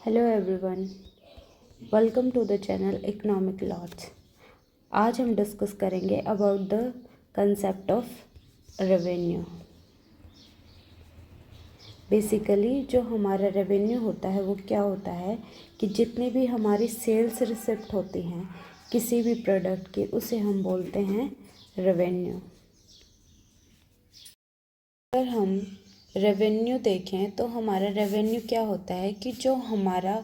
Hello everyone, welcome to the channel economic lots. आज हम discuss करेंगे about the concept of revenue. Basically जो हमारा रेवेन्यू होता है वो क्या होता है कि जितनी भी हमारी सेल्स रिसिप्ट होती हैं किसी भी प्रोडक्ट की, उसे हम बोलते हैं रेवेन्यू। अगर हम रेवेन्यू देखें तो हमारा रेवेन्यू क्या होता है कि जो हमारा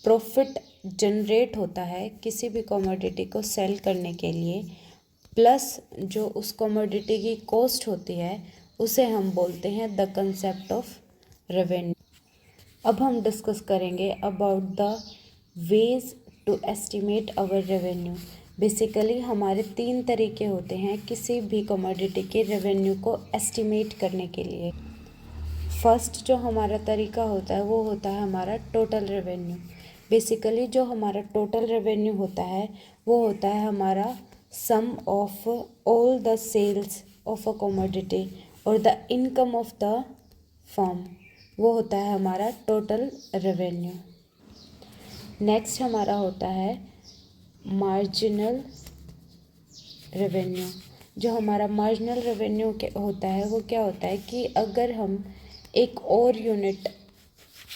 प्रॉफिट जनरेट होता है किसी भी कमोडिटी को सेल करने के लिए, प्लस जो उस कमोडिटी की कॉस्ट होती है, उसे हम बोलते हैं द कंसेप्ट ऑफ रेवेन्यू। अब हम डिस्कस करेंगे about the ways to estimate our revenue. Basically हमारे 3 तरीके होते हैं किसी भी कमोडिटी के रेवेन्यू को एस्टिमेट करने के लिए। फर्स्ट जो हमारा तरीका होता है वो होता है हमारा टोटल रेवेन्यू। बेसिकली जो हमारा टोटल रेवेन्यू होता है वो होता है हमारा sum of all the sales of a commodity और the income of the firm, वो होता है हमारा टोटल रेवेन्यू। नेक्स्ट हमारा होता है मार्जिनल रेवेन्यू। जो हमारा मार्जिनल रेवेन्यू होता है वो क्या होता है कि अगर हम एक और यूनिट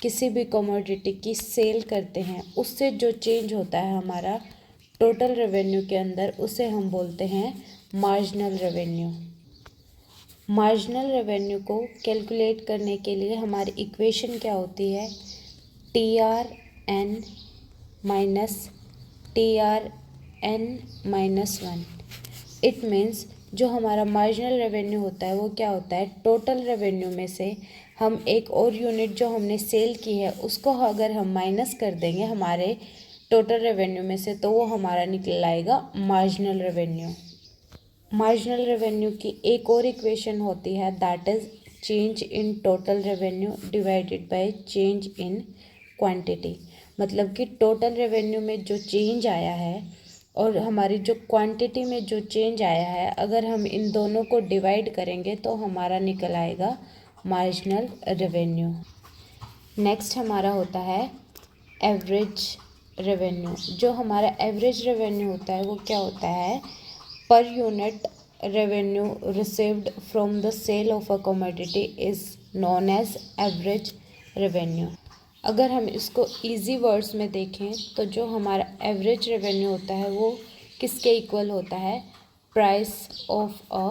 किसी भी कमोडिटी की सेल करते हैं, उससे जो चेंज होता है हमारा टोटल रेवेन्यू के अंदर, उसे हम बोलते हैं मार्जिनल रेवेन्यू। मार्जिनल रेवेन्यू को कैलकुलेट करने के लिए हमारी इक्वेशन क्या होती है? TRN minus TRN minus 1। It means जो हमारा मार्जिनल रेवेन्यू होता है वो क्या होता है, टोटल रेवेन्यू में से हम एक और यूनिट जो हमने सेल की है उसको अगर हम माइनस कर देंगे हमारे टोटल रेवेन्यू में से, तो वो हमारा निकल आएगा मार्जिनल रेवेन्यू। मार्जिनल रेवेन्यू की एक और इक्वेशन होती है, that is change in total revenue divided by change in quantity. मतलब कि टोटल रेवेन्यू में जो चेंज आया है और हमारी जो क्वांटिटी में जो चेंज आया है, अगर हम इन दोनों को डिवाइड करेंगे तो हमारा निकल आएगा मार्जिनल रेवेन्यू। नेक्स्ट हमारा होता है एवरेज रेवेन्यू। जो हमारा एवरेज रेवेन्यू होता है वो क्या होता है, per unit revenue received from the sale of a commodity is known as average revenue. अगर हम इसको इजी वर्ड्स में देखें तो जो हमारा एवरेज रेवेन्यू होता है वो किसके इक्वल होता है, प्राइस ऑफ अ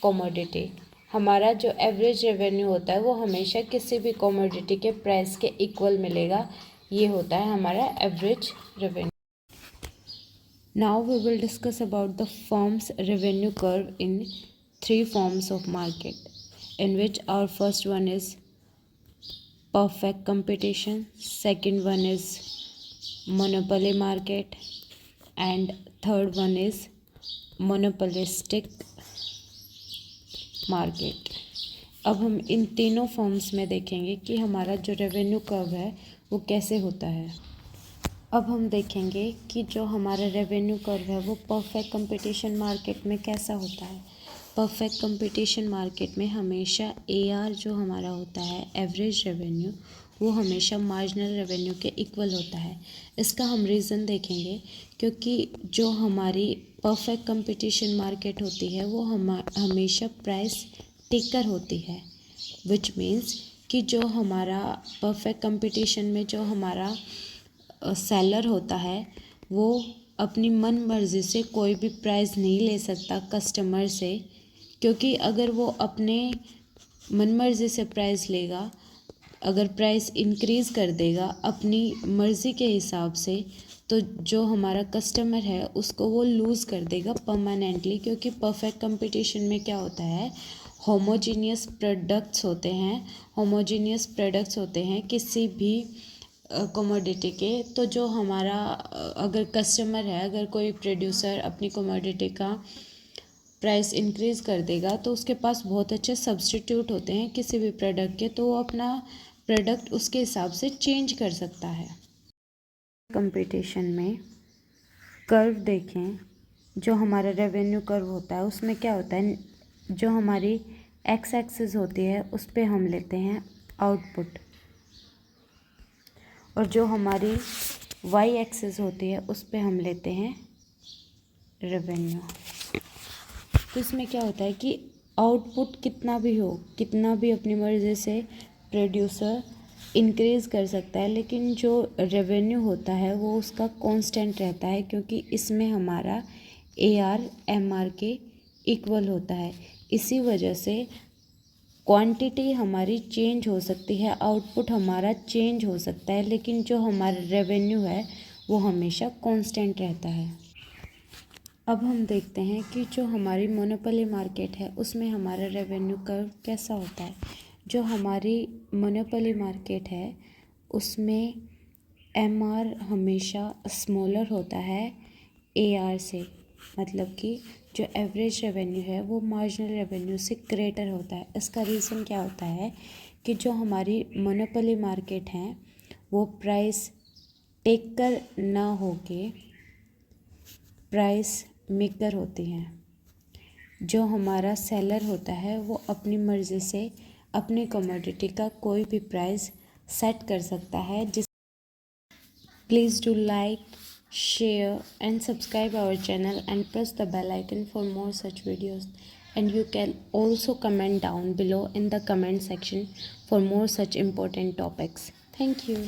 कमोडिटी। हमारा जो एवरेज रेवेन्यू होता है वो हमेशा किसी भी कमोडिटी के प्राइस के इक्वल मिलेगा, ये होता है हमारा average revenue. Now we will discuss about the firm's revenue curve in 3 forms of market, in which our first one is perfect competition, second one is monopoly market, and third one is monopolistic market. अब हम इन तीनों forms में देखेंगे कि हमारा जो revenue curve है वो कैसे होता है। अब हम देखेंगे कि जो हमारा रेवेन्यू कर्व है वो परफेक्ट कंपटीशन मार्केट में कैसा होता है। परफेक्ट कंपटीशन मार्केट में हमेशा AR जो हमारा होता है एवरेज रेवेन्यू, वो हमेशा मार्जिनल रेवेन्यू के इक्वल होता है। इसका हम रीज़न देखेंगे, क्योंकि जो हमारी परफेक्ट कंपटीशन मार्केट होती है वो हमेशा प्राइस टेकर होती है, विच मीन्स कि जो हमारा परफेक्ट कंपटीशन में जो हमारा सेलर होता है वो अपनी मन मर्ज़ी से कोई भी प्राइस नहीं ले सकता कस्टमर से, क्योंकि अगर वो अपने मन मर्ज़ी से प्राइस लेगा, अगर प्राइस इंक्रीज़ कर देगा अपनी मर्ज़ी के हिसाब से, तो जो हमारा कस्टमर है उसको वो लूज़ कर देगा परमानेंटली। क्योंकि परफेक्ट कंपटीशन में क्या होता है, होमोजीनियस प्रोडक्ट्स होते हैं किसी भी कमोडिटी के। तो जो हमारा अगर कस्टमर है, अगर कोई प्रोड्यूसर अपनी कमोडिटी का प्राइस इंक्रीज़ कर देगा तो उसके पास बहुत अच्छे सब्स्टिट्यूट होते हैं किसी भी प्रोडक्ट के, तो वो अपना प्रोडक्ट उसके हिसाब से चेंज कर सकता है। कंपटीशन में कर्व देखें, जो हमारा रेवेन्यू कर्व होता है उसमें क्या होता है, जो हमारी एक्स एक्सिस होती है उस पर हम लेते हैं आउटपुट, और जो हमारी वाई एक्सिस होती है उस पे हम लेते हैं रेवेन्यू। तो इसमें क्या होता है कि आउटपुट कितना भी हो, कितना भी अपनी मर्ज़ी से प्रोड्यूसर इंक्रीज़ कर सकता है, लेकिन जो रेवेन्यू होता है वो उसका कांस्टेंट रहता है, क्योंकि इसमें हमारा AR MR के इक्वल होता है। इसी वजह से क्वांटिटी हमारी चेंज हो सकती है, आउटपुट हमारा चेंज हो सकता है, लेकिन जो हमारा रेवेन्यू है वो हमेशा कांस्टेंट रहता है। अब हम देखते हैं कि जो हमारी मोनोपोली मार्केट है उसमें हमारा रेवेन्यू कर्व कैसा होता है। जो हमारी मोनोपोली मार्केट है उसमें MR हमेशा स्मॉलर होता है AR से, मतलब कि जो एवरेज रेवेन्यू है वो मार्जिनल रेवेन्यू से ग्रेटर होता है। इसका रीज़न क्या होता है कि जो हमारी मोनोपोली मार्केट है वो प्राइस टेकर ना होके प्राइस मेकर होती हैं। जो हमारा सेलर होता है वो अपनी मर्ज़ी से अपनी कमोडिटी का कोई भी प्राइस सेट कर सकता है। Please do like, share and subscribe our channel and press the bell icon for more such videos, and you can also comment down below in the comment section for more such important topics. Thank you.